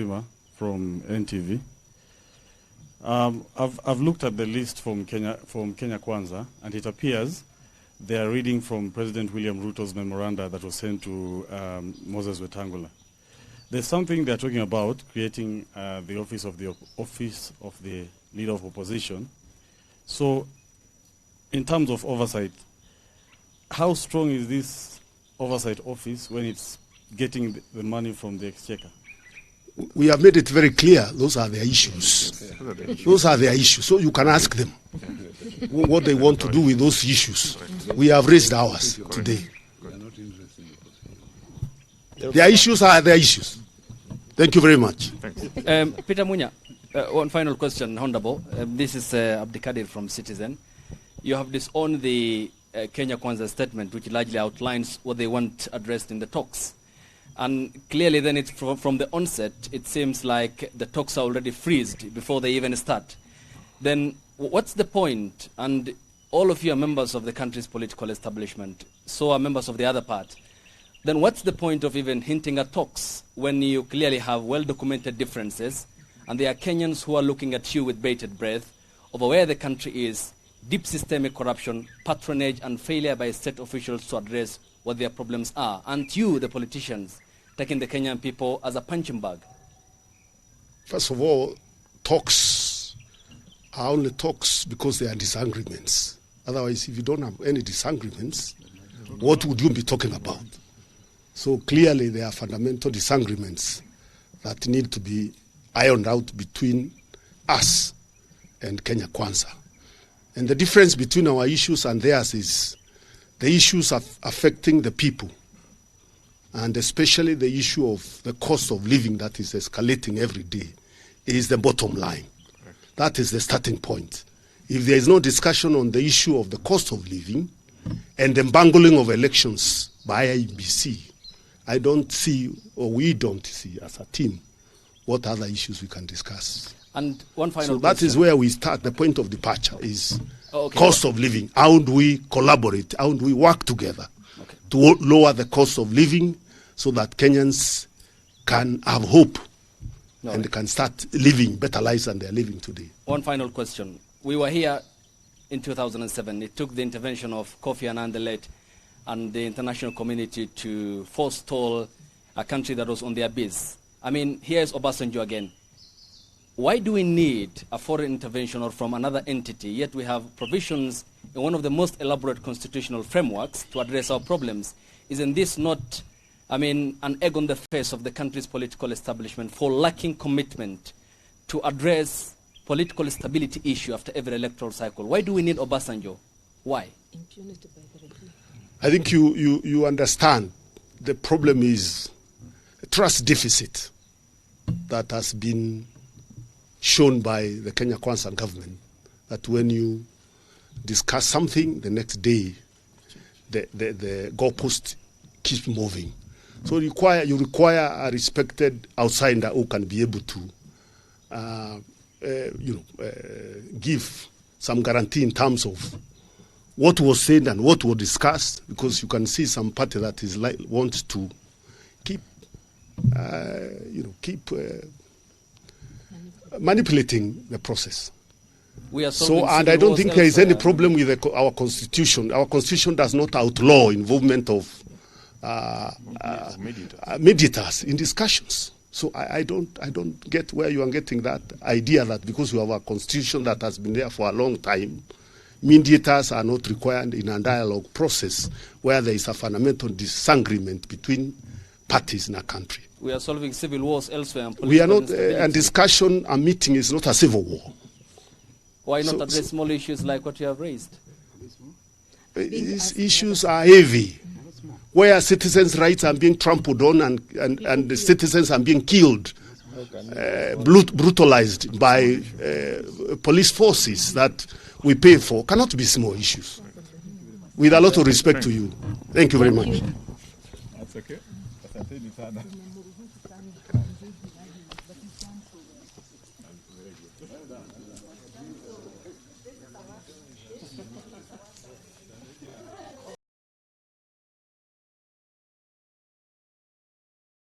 Mzima from NTV. I've looked at the list from Kenya Kwanza, and it appears they are reading from President William Ruto's memoranda that was sent to Moses Wetangula. There's something they're talking about, creating the office of the leader of opposition. So, in terms of oversight, how strong is this oversight office when it's getting the money from the exchequer? We have made it very clear those are their issues. Those are their issues. So you can ask them what they want to do with those issues. We have raised ours today. Their issues are their issues. Thank you very much. Peter Munya, one final question, Honorable. This is Abdikadir from Citizen. You have disowned the Kenya Kwanza statement, which largely outlines what they want addressed in the talks. And clearly then it's from the onset, it seems like the talks are already freezed before they even start. Then what's the point? And all of you are members of the country's political establishment, so are members of the other part. Then what's the point of even hinting at talks when you clearly have well-documented differences and there are Kenyans who are looking at you with bated breath over where the country is, deep systemic corruption, patronage and failure by state officials to address what their problems are, and you, the politicians, taking the Kenyan people as a punching bag? First of all, talks are only talks because they are disagreements. Otherwise, if you don't have any disagreements, what would you be talking about? So clearly there are fundamental disagreements that need to be ironed out between us and Kenya Kwanza. And the difference between our issues and theirs is the issues are affecting the people, and especially the issue of the cost of living that is escalating every day is the bottom line. That is the starting point. If there is no discussion on the issue of the cost of living and the bungling of elections by IEBC, I don't see, or we don't see as a team, what other issues we can discuss. And one final So that is where we start. The point of departure is cost of living. How do we collaborate? How do we work together to lower the cost of living so that Kenyans can have hope and can start living better lives than they're living today? One final question. We were here in 2007. It took the intervention of Kofi Annan the late and the international community to forestall a country that was on the abyss. I mean, here's Obasanjo again. Why do we need a foreign intervention or from another entity, yet we have provisions in one of the most elaborate constitutional frameworks to address our problems? Isn't this not, an egg on the face of the country's political establishment for lacking commitment to address political stability issue after every electoral cycle? Why do we need Obasanjo? Why? I think you understand the problem is a trust deficit that has been shown by the Kenya Kwanza government, that when you discuss something, the next day the goalpost keeps moving. So you require a respected outsider who can be able to give some guarantee in terms of what was said and what was discussed, because you can see some party that is wants to keep manipulating the process. And I don't think there is any problem with our constitution. Our constitution does not outlaw involvement of mediators in discussions. So I don't get where you are getting that idea that because we have a constitution that has been there for a long time, mediators are not required in a dialogue process where there is a fundamental disagreement between parties in a country. We are solving civil wars elsewhere. We are not, and discussion, a meeting is not a civil war. Why not address small issues like what you have raised? These issues are heavy, where citizens' rights are being trampled on and the citizens are being killed, brutalized by police forces that we pay for, cannot be small issues. With a lot of respect to you. Thank you very much. That's okay.